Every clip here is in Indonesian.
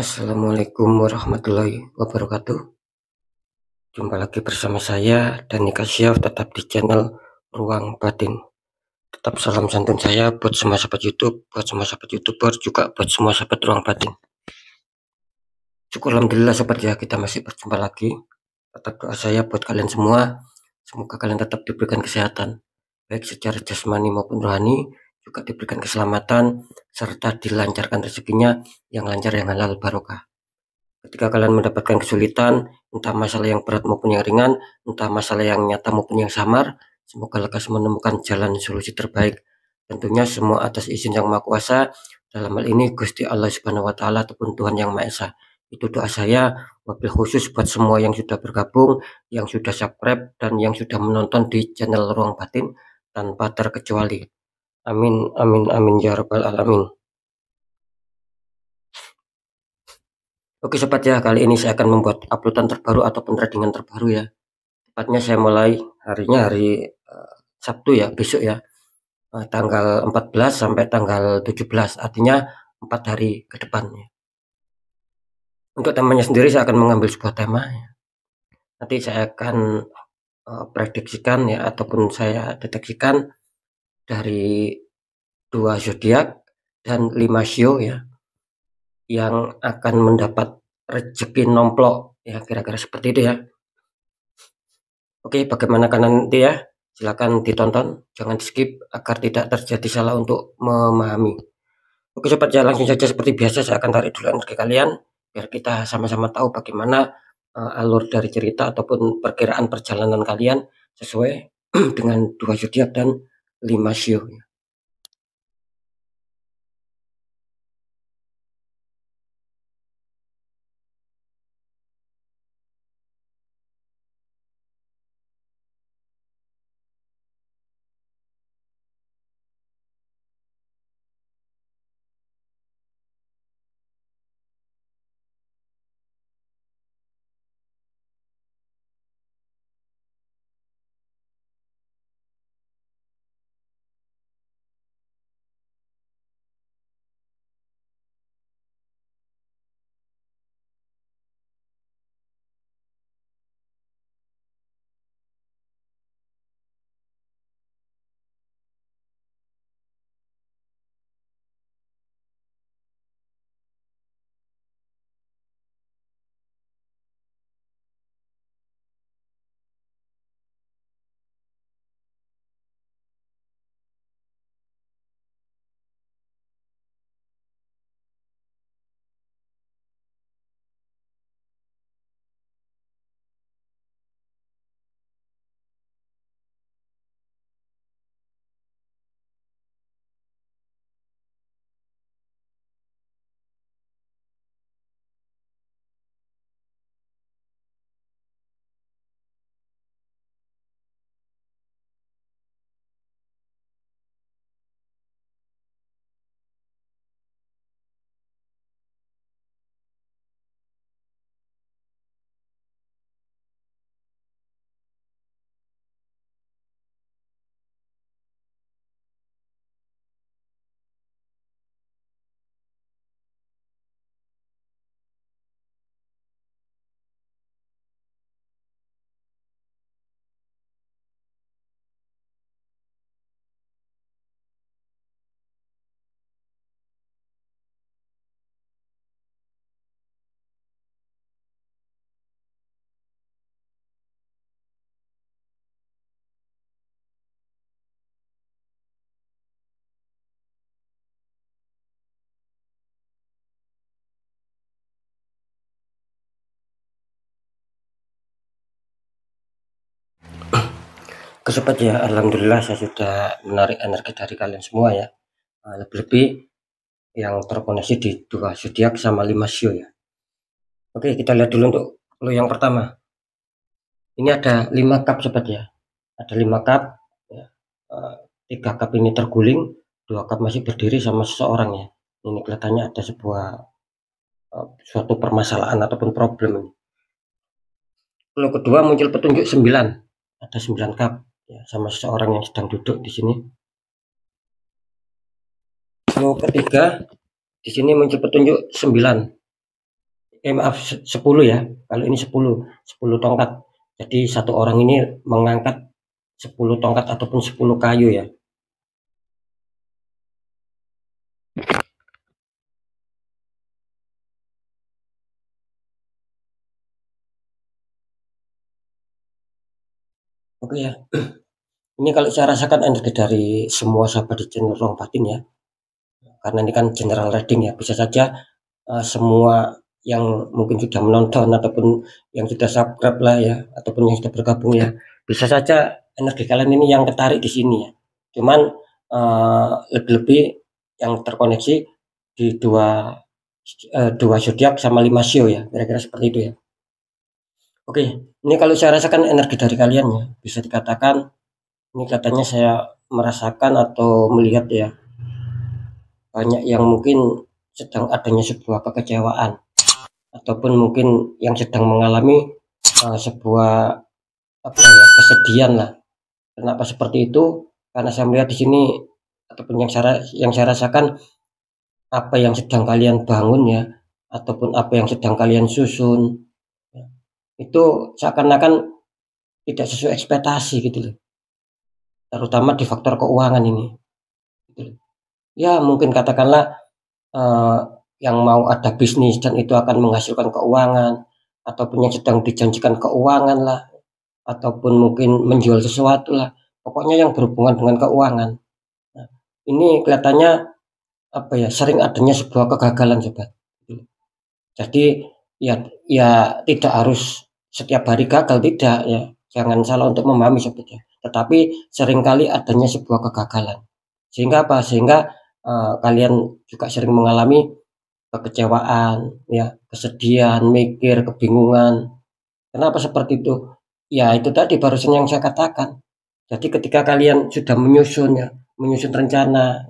Assalamualaikum warahmatullahi wabarakatuh. Jumpa lagi bersama saya Dani Kasyaf, tetap di channel Ruang Batin. Tetap salam santun saya buat semua sahabat YouTube, buat semua sahabat YouTuber, juga buat semua sahabat Ruang Batin. Syukur alhamdulillah sahabat ya, kita masih berjumpa lagi. Tetap doa saya buat kalian semua, semoga kalian tetap diberikan kesehatan, baik secara jasmani maupun rohani, juga diberikan keselamatan, serta dilancarkan rezekinya yang lancar, yang halal barokah. Ketika kalian mendapatkan kesulitan, entah masalah yang berat maupun yang ringan, entah masalah yang nyata maupun yang samar, semoga lekas menemukan jalan solusi terbaik. Tentunya semua atas izin Yang Maha Kuasa, dalam hal ini Gusti Allah Subhanahu wa Ta'ala ataupun Tuhan Yang Maha Esa. Itu doa saya, wabil khusus buat semua yang sudah bergabung, yang sudah subscribe, dan yang sudah menonton di channel Ruang Batin tanpa terkecuali. Amin, amin, amin, ya rabbal alamin. Oke sobat ya, kali ini saya akan membuat uploadan terbaru ataupun tradingan terbaru ya. Tepatnya saya mulai harinya hari Sabtu ya, besok ya, tanggal 14 sampai tanggal 17, artinya 4 hari ke depan ya. Untuk temanya sendiri saya akan mengambil sebuah tema ya. Nanti saya akan prediksikan ya, ataupun saya deteksikan dari 2 zodiak dan 5 sio ya, yang akan mendapat rezeki nomplok ya, kira-kira seperti itu ya. Oke, bagaimana kan nanti ya? Silakan ditonton, jangan di skip agar tidak terjadi salah untuk memahami. Oke sobat ya, langsung saja seperti biasa saya akan tarik dulu energi kalian biar kita sama-sama tahu bagaimana alur dari cerita ataupun perkiraan perjalanan kalian sesuai dengan 2 zodiak dan 5 sio. Oke sobat ya, alhamdulillah saya sudah menarik energi dari kalian semua ya. Lebih-lebih yang terkoneksi di 2 zodiak sama 5 sio ya. Oke, kita lihat dulu untuk lo yang pertama. Ini ada 5 cup sobat ya. Ada 5 cup ya. 3 cup ini terguling, 2 cup masih berdiri sama seseorang ya. Ini kelihatannya ada sebuah suatu permasalahan ataupun problem ini. Lalu kedua muncul petunjuk 9. Ada 9 cup ya, sama seseorang yang sedang duduk di sini. Lalu ketiga di sini muncul petunjuk 9. maaf 10 ya. Kalau ini 10 tongkat. Jadi satu orang ini mengangkat 10 tongkat ataupun 10 kayu ya. Oke ya. Ini kalau saya rasakan energi dari semua sahabat di channel Ruang Batin ya. Karena ini kan general reading ya. Bisa saja semua yang mungkin sudah menonton ataupun yang sudah subscribe lah ya, ataupun yang sudah bergabung ya, bisa saja energi kalian ini yang ketarik di sini ya. Cuman lebih-lebih yang terkoneksi di dua zodiak sama 5 show ya, kira-kira seperti itu ya. Oke, ini kalau saya rasakan energi dari kalian ya, bisa dikatakan ini katanya saya merasakan atau melihat ya, banyak yang mungkin sedang adanya sebuah kekecewaan ataupun mungkin yang sedang mengalami sebuah apa ya, kesedihan lah. Kenapa seperti itu? Karena saya melihat di sini ataupun yang saya rasakan, apa yang sedang kalian bangun ya, ataupun apa yang sedang kalian susun ya, itu seakan-akan tidak sesuai ekspektasi gitu loh. Terutama di faktor keuangan ini. Gitu loh. Ya mungkin katakanlah eh, yang mau ada bisnis dan itu akan menghasilkan keuangan, ataupun yang sedang dijanjikan keuangan lah, ataupun mungkin menjual sesuatu lah, pokoknya yang berhubungan dengan keuangan. Nah, ini kelihatannya apa ya, sering adanya sebuah kegagalan sobat. Jadi ya ya tidak harus setiap hari gagal, tidak ya. Jangan salah untuk memahami sobat ya. Tetapi seringkali adanya sebuah kegagalan. Sehingga apa? Sehingga kalian juga sering mengalami kekecewaan, ya, kesedihan, mikir, kebingungan. Kenapa seperti itu? Ya itu tadi barusan yang saya katakan. Jadi ketika kalian sudah menyusun ya, menyusun rencana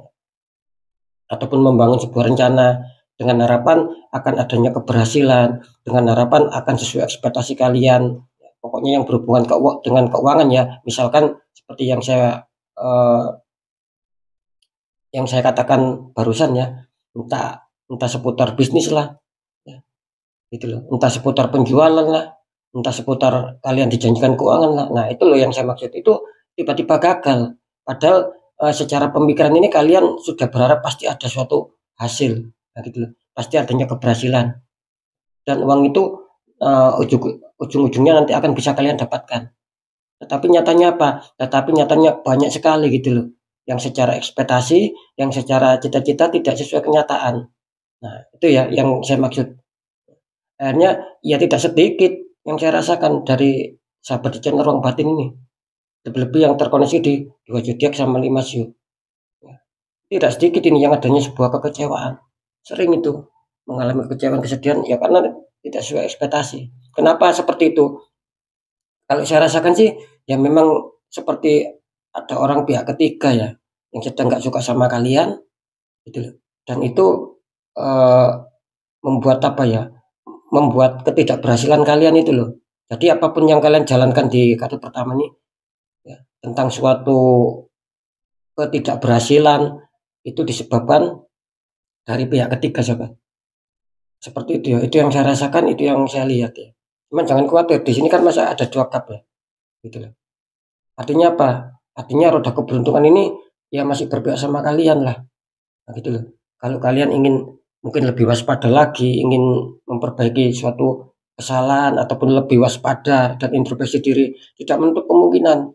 ataupun membangun sebuah rencana dengan harapan akan adanya keberhasilan, dengan harapan akan sesuai ekspektasi kalian. Pokoknya yang berhubungan dengan keuangan ya. Misalkan seperti eh, yang saya katakan barusan ya, entah entah seputar bisnis lah, ya, gitu loh. Entah seputar penjualan lah, entah seputar kalian dijanjikan keuangan lah. Nah, itu loh yang saya maksud. Itu tiba-tiba gagal. Padahal secara pemikiran ini kalian sudah berharap pasti ada suatu hasil. Nah, gitu loh. Pasti adanya keberhasilan. Dan uang itu ujung-ujungnya nanti akan bisa kalian dapatkan. Tetapi nyatanya apa? Tetapi nyatanya banyak sekali gitu loh. Yang secara ekspektasi, yang secara cita-cita tidak sesuai kenyataan. Nah, itu ya yang saya maksud. Akhirnya ya tidak sedikit yang saya rasakan dari sahabat di channel Ruang Batin ini. Lebih-lebih yang terkoneksi di dua zodiak sama 5 show. Ya, tidak sedikit ini yang adanya sebuah kekecewaan. Sering itu mengalami kekecewaan, kesedihan ya karena tidak sesuai ekspektasi. Kenapa seperti itu? Kalau saya rasakan sih ya memang seperti ada orang pihak ketiga ya yang sedang nggak suka sama kalian gitu loh. Dan itu eh, membuat apa ya? Membuat ketidakberhasilan kalian itu loh. Jadi apapun yang kalian jalankan di kartu pertama ini ya, tentang suatu ketidakberhasilan itu disebabkan dari pihak ketiga sobat. Seperti itu ya. Itu yang saya rasakan, itu yang saya lihat ya. Cuman jangan khawatir, di sini kan masa ada 2 cup ya. Gitu loh. Artinya apa? Artinya roda keberuntungan ini ya masih berpihak sama kalian lah. Nah, gitu loh. Kalau kalian ingin mungkin lebih waspada lagi, ingin memperbaiki suatu kesalahan ataupun lebih waspada dan introspeksi diri, tidak menutup kemungkinan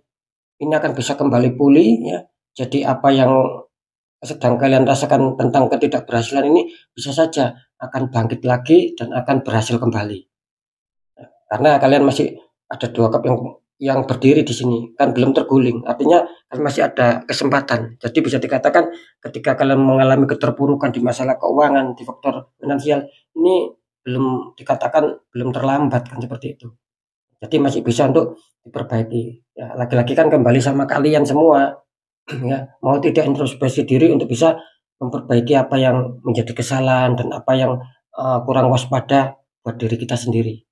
ini akan bisa kembali pulih ya. Jadi apa yang sedang kalian rasakan tentang ketidakberhasilan ini bisa saja akan bangkit lagi dan akan berhasil kembali. Karena kalian masih ada 2 cup yang berdiri di sini, kan belum terguling. Artinya kan masih ada kesempatan. Jadi bisa dikatakan ketika kalian mengalami keterpurukan di masalah keuangan, di faktor finansial, ini belum dikatakan belum terlambat kan seperti itu. Jadi masih bisa untuk diperbaiki. Ya, lagi-lagi kan kembali sama kalian semua. Ya, mau tidak introspeksi diri untuk bisa memperbaiki apa yang menjadi kesalahan dan apa yang kurang waspada buat diri kita sendiri.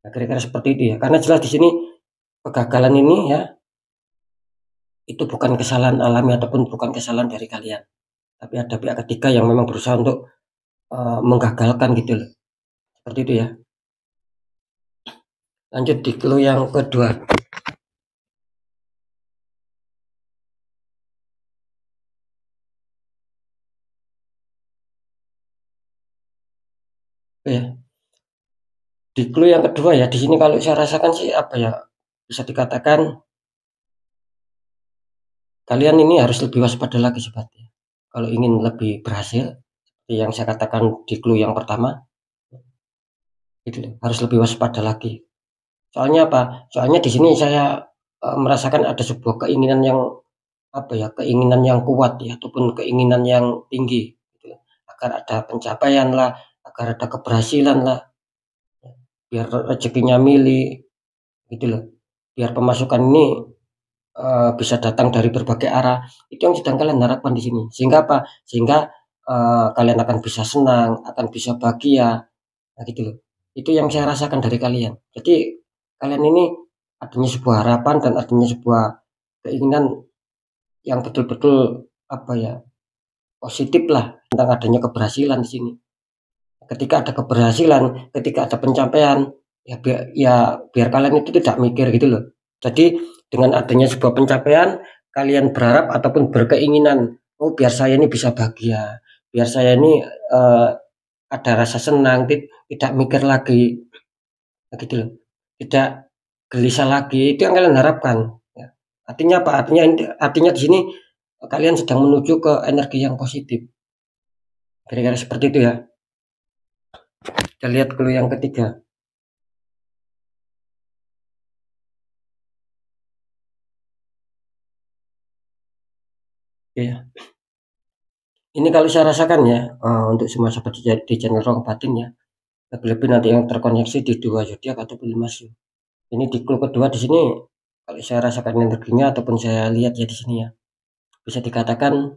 Nah, kira-kira seperti itu ya. Karena jelas di sini kegagalan ini ya itu bukan kesalahan alami ataupun bukan kesalahan dari kalian. Tapi ada pihak ketiga yang memang berusaha untuk menggagalkan gitu loh. Seperti itu ya. Lanjut di clue yang kedua. Ya, di clue yang kedua ya, di sini kalau saya rasakan sih apa ya, bisa dikatakan kalian ini harus lebih waspada lagi sobat ya. Kalau ingin lebih berhasil, seperti yang saya katakan di clue yang pertama, itu harus lebih waspada lagi. Soalnya apa? Soalnya di sini saya merasakan ada sebuah keinginan yang apa ya, keinginan yang kuat ya, ataupun keinginan yang tinggi gitu. Agar ada pencapaian lah, agar ada keberhasilan lah, biar rezekinya milih gitu loh. Biar pemasukan ini bisa datang dari berbagai arah. Itu yang sedang kalian harapkan di sini. Sehingga apa? Sehingga kalian akan bisa senang, akan bisa bahagia, nah gitu loh. Itu yang saya rasakan dari kalian. Jadi kalian ini adanya sebuah harapan dan adanya sebuah keinginan yang betul-betul apa ya, positif lah tentang adanya keberhasilan di sini. Ketika ada keberhasilan, ketika ada pencapaian, ya biar kalian itu tidak mikir gitu loh. Jadi dengan adanya sebuah pencapaian, kalian berharap ataupun berkeinginan, oh biar saya ini bisa bahagia, biar saya ini ada rasa senang, tidak mikir lagi, gitu loh. Tidak gelisah lagi, itu yang kalian harapkan. Ya. Artinya apa? Artinya di sini kalian sedang menuju ke energi yang positif. Kira-kira seperti itu ya. Kita lihat clue yang ketiga. Ya. Ini kalau saya rasakan ya, untuk semua sahabat di channel Ruang Batin ya, lebih-lebih nanti yang terkoneksi di 2 zodiak ataupun 5 sio. Ini di clue kedua di sini, kalau saya rasakan energinya ataupun saya lihat ya di sini ya, bisa dikatakan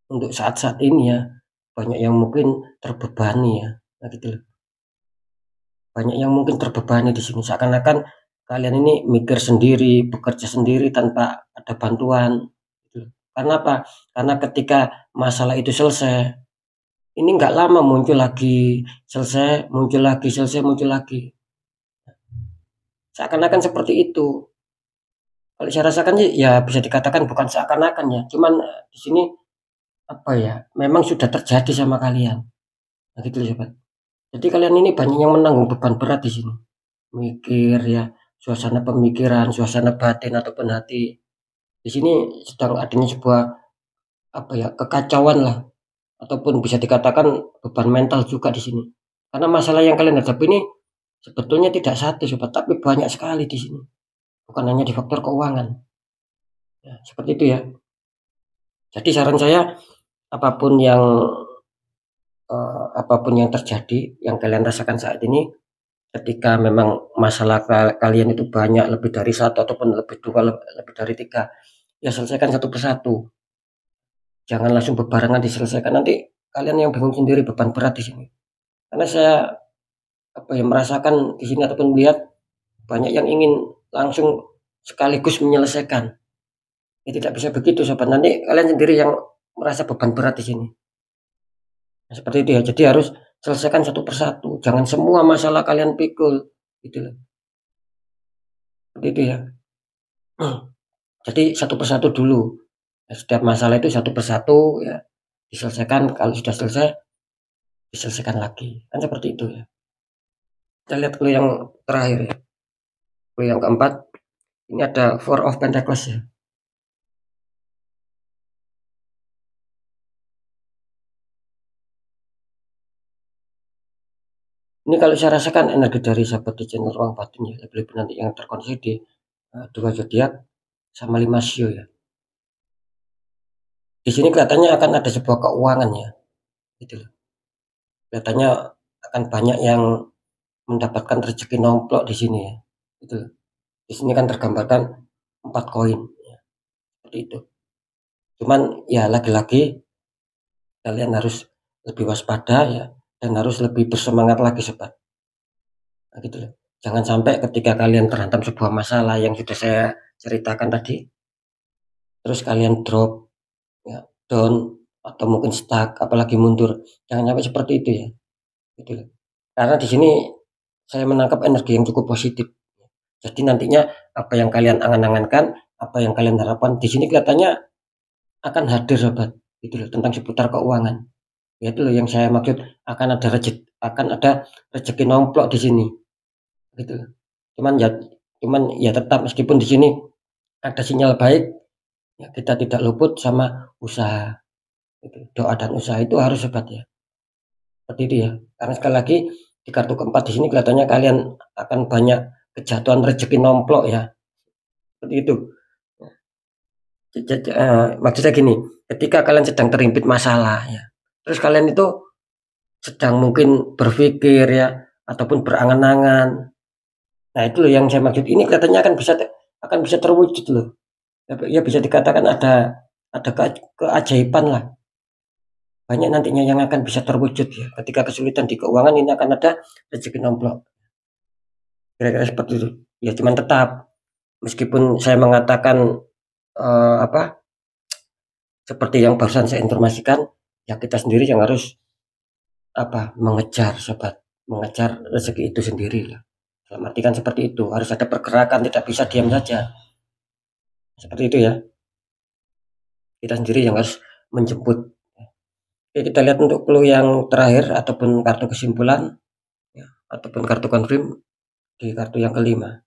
untuk saat-saat ini ya, banyak yang mungkin terbebani ya, nah gitu loh. Banyak yang mungkin terbebani di sini, seakan-akan kalian ini mikir sendiri, bekerja sendiri tanpa ada bantuan, gitu. Karena apa? Karena ketika masalah itu selesai, ini nggak lama muncul lagi, selesai, muncul lagi, selesai, muncul lagi. Seakan-akan seperti itu. Kalau saya rasakan sih, ya bisa dikatakan bukan seakan-akan ya, cuman di sini apa ya, memang sudah terjadi sama kalian. Nah, gitu loh, sobat. Jadi kalian ini banyak yang menanggung beban berat di sini. Mikir ya, suasana pemikiran, suasana batin ataupun hati. Di sini sedang adanya sebuah apa ya, kekacauan lah ataupun bisa dikatakan beban mental juga di sini. Karena masalah yang kalian hadapi ini sebetulnya tidak satu sobat, tapi banyak sekali di sini. Bukan hanya di faktor keuangan. Ya, seperti itu ya. Jadi saran saya apapun yang apapun yang terjadi, yang kalian rasakan saat ini, ketika memang masalah kalian itu banyak lebih dari satu ataupun lebih dua, lebih dari tiga, ya selesaikan satu persatu. Jangan langsung berbarengan diselesaikan. Nanti kalian yang bingung sendiri, beban berat di sini. Karena saya apa ya, merasakan di sini ataupun melihat banyak yang ingin langsung sekaligus menyelesaikan. Ya tidak bisa begitu sobat. Nanti kalian sendiri yang merasa beban berat di sini. Nah, seperti itu ya. Jadi harus selesaikan satu persatu. Jangan semua masalah kalian pikul, gitu loh. Seperti itu ya. Jadi satu persatu dulu. Ya, setiap masalah itu satu persatu ya diselesaikan. Kalau sudah selesai, diselesaikan lagi. Kan seperti itu ya. Kita lihat clue yang terakhir ya. Clue yang keempat. Ini ada Four of Pentacles ya. Ini kalau saya rasakan energi dari sahabat di channel Ruang Batin ya, lebih-lebih nanti yang terkoneksi di 2 zodiak sama 5 sio ya. Di sini kelihatannya akan ada sebuah keuangan ya, gitu loh. Kelihatannya akan banyak yang mendapatkan rezeki nomplok di sini ya, gitu loh. Di sini kan tergambarkan 4 koin, ya, seperti itu. Cuman ya lagi-lagi kalian harus lebih waspada ya, dan harus lebih bersemangat lagi sobat. Nah, gitu loh. Jangan sampai ketika kalian terhantam sebuah masalah yang sudah saya ceritakan tadi, terus kalian drop, ya, down atau mungkin stuck, apalagi mundur. Jangan sampai seperti itu ya. gitu loh. Karena di sini saya menangkap energi yang cukup positif. Jadi nantinya apa yang kalian angan-angankan, apa yang kalian harapkan di sini kelihatannya akan hadir sobat, gitu loh, tentang seputar keuangan. Ya itu loh yang saya maksud, akan ada rezeki nomplok di sini, gitu loh. Cuman ya tetap meskipun di sini ada sinyal baik, ya kita tidak luput sama usaha, gitu. Doa dan usaha itu harus sobat ya. Seperti itu ya. Karena sekali lagi di kartu keempat di sini kelihatannya kalian akan banyak kejatuhan rezeki nomplok ya. Seperti itu. Maksudnya gini, ketika kalian sedang terhimpit masalah ya, terus kalian itu sedang mungkin berpikir ya, ataupun berangan-angan. Nah itu loh yang saya maksud. Ini kelihatannya akan bisa terwujud loh. Ya bisa dikatakan ada keajaiban lah. Banyak nantinya yang akan bisa terwujud ya. Ketika kesulitan di keuangan ini akan ada rezeki nomplok. Kira-kira seperti itu. Ya cuman tetap meskipun saya mengatakan apa seperti yang barusan saya informasikan, ya kita sendiri yang harus mengejar sobat, mengejar rezeki itu sendiri lah. Dalam arti kan seperti itu, harus ada pergerakan, tidak bisa diam saja. Seperti itu ya. Kita sendiri yang harus menjemput. Oke, kita lihat untuk clue yang terakhir ataupun kartu kesimpulan ya, ataupun kartu konfirm di kartu yang kelima.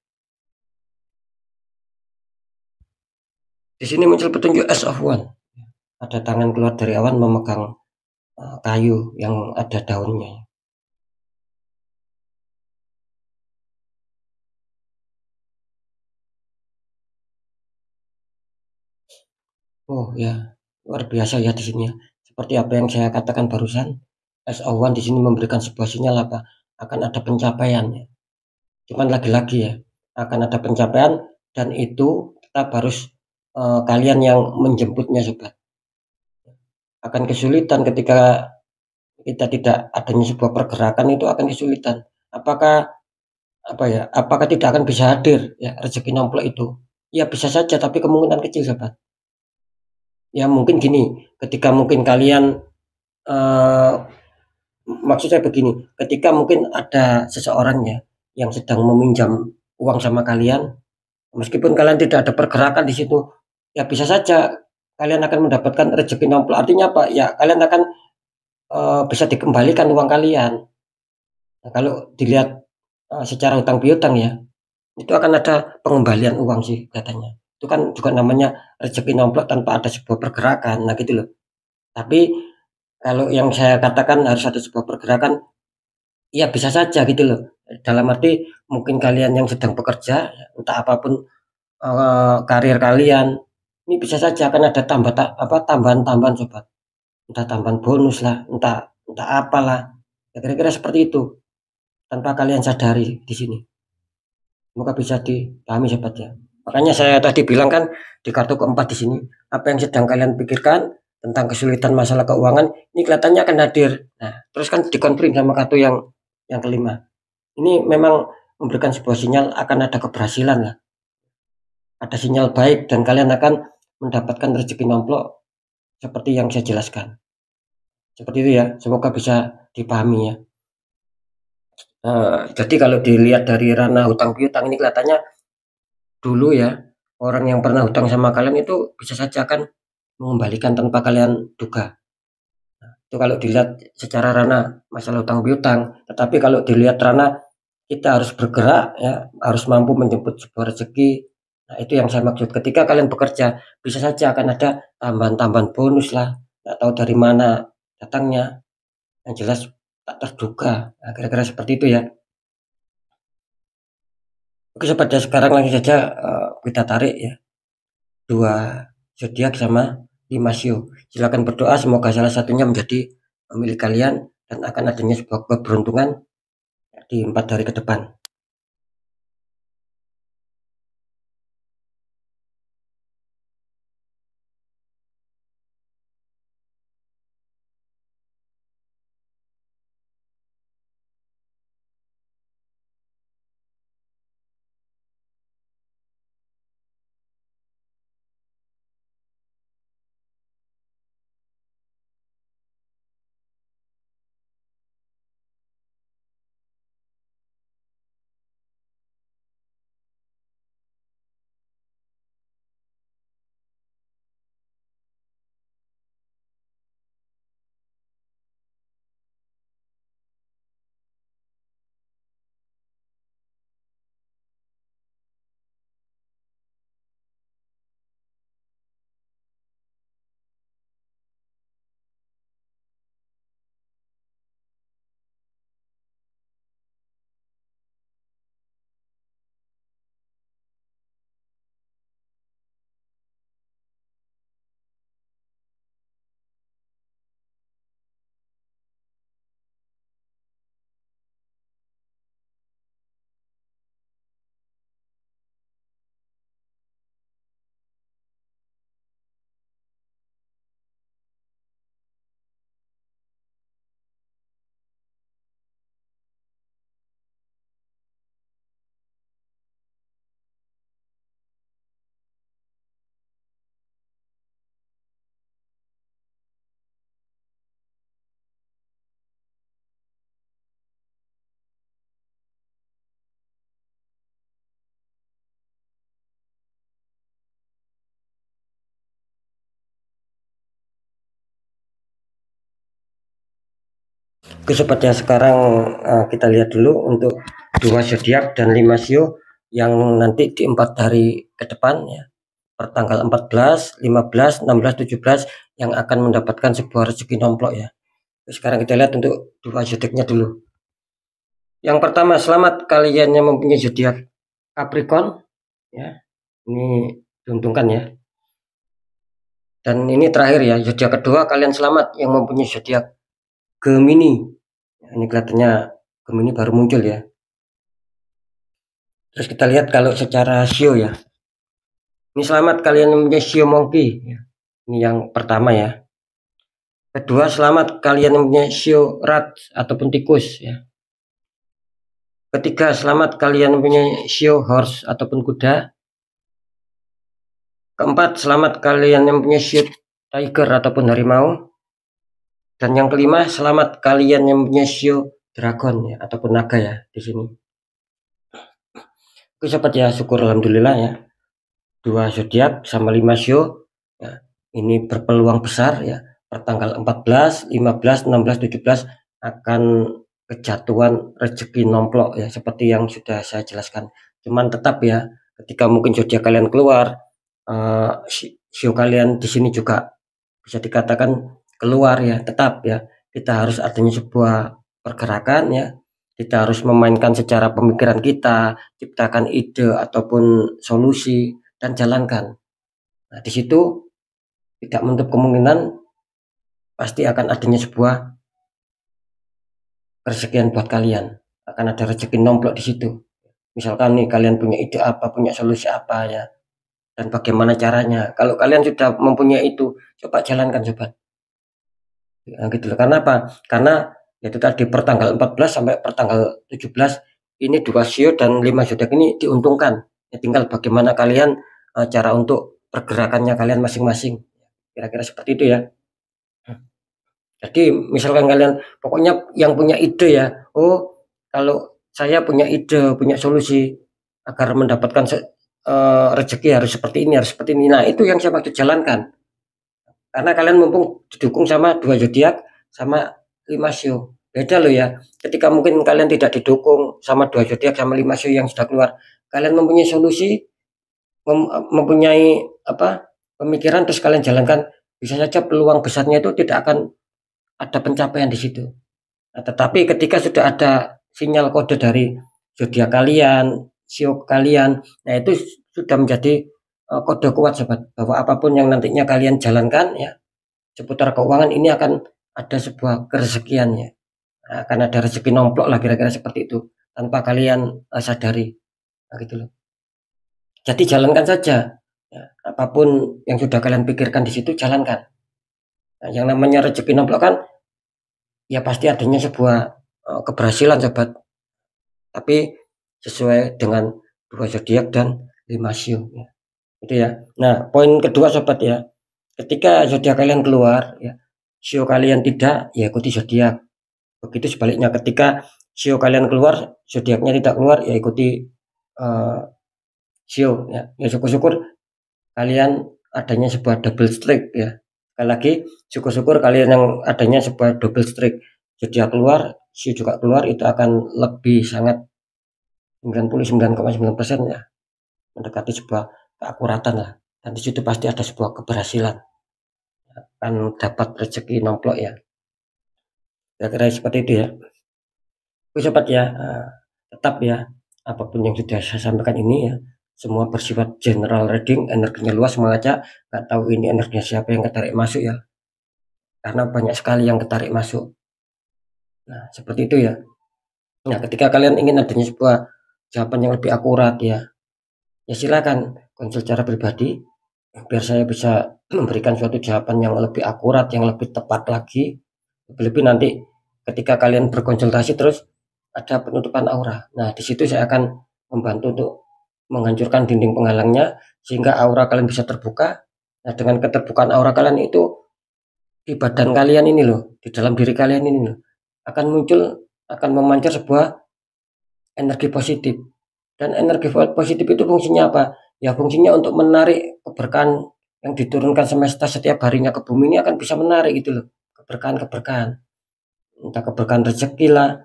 Di sini muncul petunjuk Ace of One. Ada tangan keluar dari awan memegang kayu yang ada daunnya. Oh ya, luar biasa ya di sini ya. Seperti apa yang saya katakan barusan, SO1 di sini memberikan sebuah sinyal apa? Akan ada pencapaian ya. Cuman lagi-lagi ya, akan ada pencapaian dan itu tetap harus kalian yang menjemputnya sobat. Akan kesulitan ketika kita tidak adanya sebuah pergerakan itu akan kesulitan. Apakah apakah tidak akan bisa hadir ya rezeki nomplok itu? Ya bisa saja tapi kemungkinan kecil sobat. Ya mungkin gini, ketika mungkin kalian eh, maksud saya begini, ketika mungkin ada seseorang ya yang sedang meminjam uang sama kalian, meskipun kalian tidak ada pergerakan di situ, ya bisa saja kalian akan mendapatkan rezeki nomplok. Artinya apa? Ya kalian akan bisa dikembalikan uang kalian. Nah, kalau dilihat secara hutang piutang ya, itu akan ada pengembalian uang sih katanya. Itu kan juga namanya rezeki nomplok tanpa ada sebuah pergerakan. Nah gitu loh. Tapi kalau yang saya katakan harus ada sebuah pergerakan. Iya bisa saja gitu loh. Dalam arti mungkin kalian yang sedang bekerja, entah apapun karir kalian, ini bisa saja akan ada tambahan-tambahan sobat. Entah tambahan bonus lah, entah entah apalah. Ya, kira-kira seperti itu tanpa kalian sadari di sini. Semoga bisa dipahami sobat ya. Makanya saya tadi bilang kan di kartu keempat di sini, apa yang sedang kalian pikirkan tentang kesulitan masalah keuangan, ini kelihatannya akan hadir. Nah, terus kan dikonfirm sama kartu yang kelima. Ini memang memberikan sebuah sinyal akan ada keberhasilan lah. Ada sinyal baik dan kalian akan mendapatkan rezeki nomplok seperti yang saya jelaskan. Seperti itu ya, semoga bisa dipahami ya. Jadi kalau dilihat dari ranah hutang piutang ini kelihatannya dulu ya, orang yang pernah hutang sama kalian itu bisa saja akan mengembalikan tanpa kalian duga. Itu kalau dilihat secara ranah masalah hutang piutang. Tetapi kalau dilihat ranah kita harus bergerak ya, harus mampu menjemput sebuah rezeki. Nah, itu yang saya maksud. Ketika kalian bekerja, bisa saja akan ada tambahan-tambahan bonus lah. Nggak tahu dari mana datangnya. Yang jelas tak terduga. Nah, kira-kira seperti itu ya. Oke, sobat ya, sekarang langsung saja kita tarik ya. Dua zodiak sama 5 sio. Silakan berdoa semoga salah satunya menjadi milik kalian dan akan adanya sebuah keberuntungan di 4 hari ke depan. Oke sobat ya, sekarang kita lihat dulu untuk 2 zodiak dan 5 sio yang nanti di 4 hari ke depan ya, pertanggal 14, 15, 16, 17 yang akan mendapatkan sebuah rezeki nomplok ya. Sekarang kita lihat untuk 2 zodiaknya dulu. Yang pertama, selamat kalian yang mempunyai zodiak Capricorn ya. Ini diuntungkan ya. Dan ini terakhir ya, zodiak kedua kalian selamat yang mempunyai zodiak Gemini. Ini kelihatannya Gemini baru muncul ya. Terus kita lihat kalau secara sio ya. Ini selamat kalian yang mempunyai sio monkey ya. Ini yang pertama ya. Kedua, selamat kalian yang mempunyai sio rat ataupun tikus ya. Ketiga, selamat kalian mempunyai sio horse ataupun kuda. Keempat, selamat kalian yang mempunyai sio tiger ataupun harimau. Dan yang kelima, selamat kalian yang mempunyai sio dragon ya ataupun naga ya di sini. Oke sobat ya, syukur alhamdulillah ya. 2 zodiak sama 5 sio ya. Ini berpeluang besar ya. Pertanggal 14, 15, 16, 17 akan kejatuhan rezeki nomplok ya, seperti yang sudah saya jelaskan. Cuman tetap ya, ketika mungkin zodiak kalian keluar, sio kalian di sini juga bisa dikatakan keluar ya, tetap ya kita harus adanya sebuah pergerakan ya. Kita harus memainkan secara pemikiran kita, ciptakan ide ataupun solusi dan jalankan. Nah, di situ tidak menutup kemungkinan pasti akan adanya sebuah rezekian buat kalian. Akan ada rezeki nomplok di situ. Misalkan nih kalian punya ide apa, punya solusi apa ya, dan bagaimana caranya. Kalau kalian sudah mempunyai itu, coba jalankan sobat. Nah, gitu loh. Karena apa? Karena itu tadi pertanggal 14 sampai pertanggal 17 ini 2 sio dan 5 zodiak ini diuntungkan. Ya, tinggal bagaimana kalian cara untuk pergerakannya kalian masing-masing. Kira-kira seperti itu ya. Jadi misalkan kalian pokoknya yang punya ide ya, oh kalau saya punya ide, punya solusi agar mendapatkan rezeki harus seperti ini, harus seperti ini. Nah itu yang saya maksud jalankan. Karena kalian mumpung didukung sama 2 zodiak sama 5 sio. Beda loh ya. Ketika mungkin kalian tidak didukung sama 2 zodiak sama 5 sio yang sudah keluar, kalian mempunyai solusi, mempunyai pemikiran terus kalian jalankan, bisa saja peluang besarnya itu tidak akan ada pencapaian di situ. Nah, tetapi ketika sudah ada sinyal kode dari zodiak kalian, sio kalian, nah itu sudah menjadi kode kuat sobat, bahwa apapun yang nantinya kalian jalankan ya seputar keuangan ini akan ada sebuah kerezekiannya. Nah, akan ada rezeki nomplok lah kira-kira seperti itu tanpa kalian sadari. Nah, gitu loh. Jadi jalankan saja ya, apapun yang sudah kalian pikirkan di situ jalankan. Nah, yang namanya rezeki nomplok kan ya pasti adanya sebuah keberhasilan sobat, tapi sesuai dengan 2 zodiak dan 5 sio ya. Itu ya. Nah poin kedua sobat ya, ketika zodiak kalian keluar ya, sio kalian tidak, ya ikuti zodiak. Begitu sebaliknya, ketika sio kalian keluar, zodiaknya tidak keluar, ya ikuti sio ya. Ya syukur-syukur kalian adanya sebuah double streak ya. Sekali lagi syukur-syukur kalian yang adanya sebuah double streak, zodiak keluar, sio juga keluar, itu akan lebih sangat 99,9% ya, mendekati sebuah keakuratan lah. Dan di situ pasti ada sebuah keberhasilan, akan dapat rezeki nomplok ya. Kira-kira seperti itu ya. Oke sobat ya, tetap ya, apapun yang sudah saya sampaikan ini ya, semua bersifat general reading, energinya luas mengajak, nggak tahu ini energinya siapa yang ketarik masuk ya, karena banyak sekali yang ketarik masuk. Nah seperti itu ya. Nah ketika kalian ingin adanya sebuah jawaban yang lebih akurat ya, ya silakan konsul secara pribadi biar saya bisa memberikan suatu jawaban yang lebih akurat, yang lebih tepat lagi. Lebih-lebih nanti ketika kalian berkonsultasi terus ada penutupan aura. Nah, di situ saya akan membantu untuk menghancurkan dinding penghalangnya sehingga aura kalian bisa terbuka. Nah, dengan keterbukaan aura kalian itu di badan kalian ini loh, di dalam diri kalian ini loh, akan muncul, akan memancar sebuah energi positif. Dan energi positif itu fungsinya apa? Ya fungsinya untuk menarik keberkahan yang diturunkan semesta setiap harinya ke bumi ini, akan bisa menarik gitu loh, keberkahan-keberkahan. entah keberkahan rezeki lah,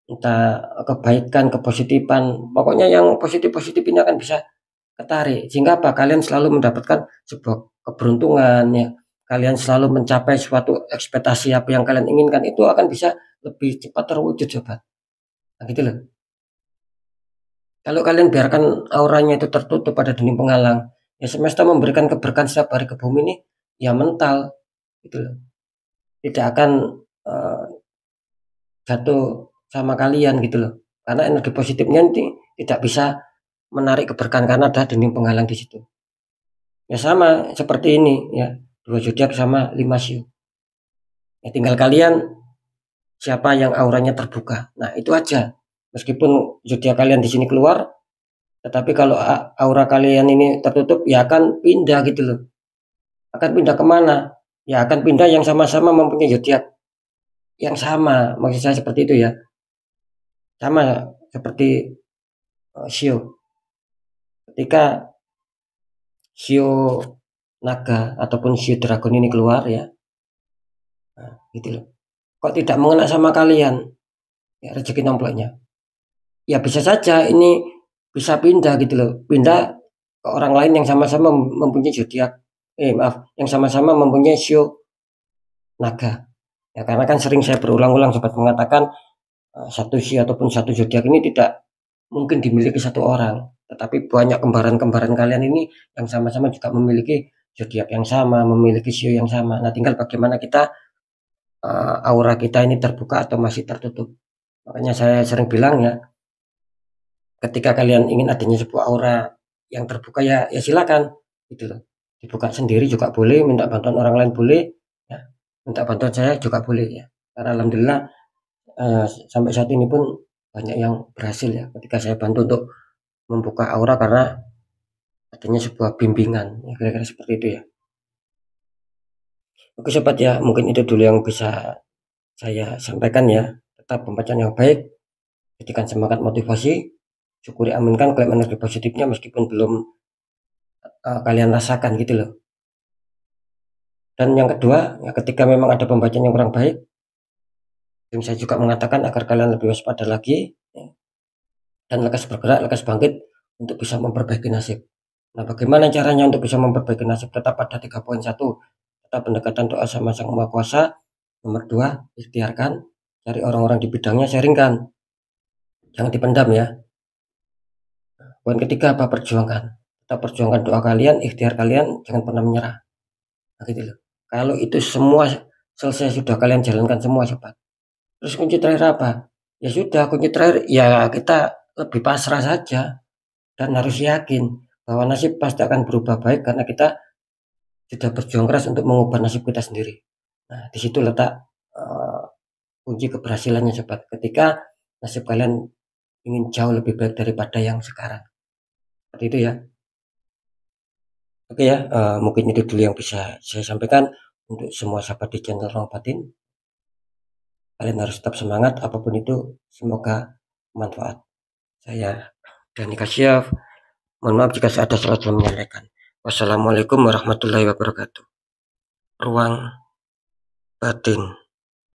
entah kebaikan, kepositifan, pokoknya yang positif-positif ini akan bisa ketarik. Sehingga apa? Kalian selalu mendapatkan sebuah keberuntungan ya. Kalian selalu mencapai suatu ekspektasi apa yang kalian inginkan itu akan bisa lebih cepat terwujud sobat. Nah, gitu loh. Kalau kalian biarkan auranya itu tertutup pada dinding penghalang, ya semesta memberikan keberkahan setiap hari ke bumi ini ya mental gitu loh. Tidak akan uh, jatuh sama kalian gitu loh. Karena energi positifnya nanti tidak bisa menarik keberkahan karena ada dinding penghalang di situ. Ya sama seperti ini ya, 2 zodiak sama 5 siu. Ya tinggal kalian siapa yang auranya terbuka. Nah, itu aja. Meskipun zodiak kalian di sini keluar, tetapi kalau aura kalian ini tertutup ya akan pindah gitu loh. Akan pindah kemana? Ya akan pindah yang sama-sama mempunyai zodiak yang sama. Maksud saya seperti itu ya. Sama seperti Shio. Ketika Shio naga ataupun Shio dragon ini keluar ya. Nah, gitu loh. Kok tidak mengena sama kalian? Ya rezeki nomploknya. Ya bisa saja ini bisa pindah gitu loh. Pindah ke orang lain yang sama-sama mempunyai zodiak. Yang sama-sama mempunyai Shio naga. Ya karena kan sering saya berulang-ulang sobat mengatakan satu Shio ataupun satu zodiak ini tidak mungkin dimiliki satu orang, tetapi banyak kembaran-kembaran kalian ini yang sama-sama juga memiliki zodiak yang sama, memiliki Shio yang sama. Nah, tinggal bagaimana kita aura kita ini terbuka atau masih tertutup. Makanya saya sering bilang ya, ketika kalian ingin adanya sebuah aura yang terbuka ya silakan gitu loh. Dibuka sendiri juga boleh, minta bantuan orang lain boleh, ya. Minta bantuan saya juga boleh ya. Karena alhamdulillah sampai saat ini pun banyak yang berhasil ya ketika saya bantu untuk membuka aura karena adanya sebuah bimbingan ya kira-kira seperti itu ya. Oke sobat ya, mungkin itu dulu yang bisa saya sampaikan ya. Tetap pembacaan yang baik, jadikan semangat motivasi, syukuri aminkan klaim energi positifnya meskipun belum kalian rasakan gitu loh. Dan yang kedua ya, ketika memang ada pembacaan yang kurang baik, yang saya juga mengatakan agar kalian lebih waspada lagi ya, dan lekas bergerak, lekas bangkit untuk bisa memperbaiki nasib. Nah, bagaimana caranya untuk bisa memperbaiki nasib? Tetap pada 3.1, tetap pendekatan doa sama Sang Maha Kuasa. Nomor 2, ikhtiarkan, cari orang-orang di bidangnya, sharingkan, jangan dipendam ya. Poin ketiga apa? Perjuangkan, tetap perjuangkan doa kalian, ikhtiar kalian, jangan pernah menyerah. Nah, gitu loh. Kalau itu semua selesai sudah kalian jalankan semua sobat. Terus kunci terakhir apa? Ya sudah, kunci terakhir ya kita lebih pasrah saja dan harus yakin bahwa nasib pasti akan berubah baik karena kita sudah berjuang keras untuk mengubah nasib kita sendiri. Nah, di situ letak kunci keberhasilannya sobat. Ketika nasib kalian ingin jauh lebih baik daripada yang sekarang. Seperti itu ya. Oke ya, mungkin itu dulu yang bisa saya sampaikan untuk semua sahabat di channel Ruang Batin. Kalian harus tetap semangat apapun itu, semoga bermanfaat. Saya Dani Kasyaf. Mohon maaf jika saya ada salah dalam menyampaikan. Wassalamualaikum warahmatullahi wabarakatuh. Ruang Batin.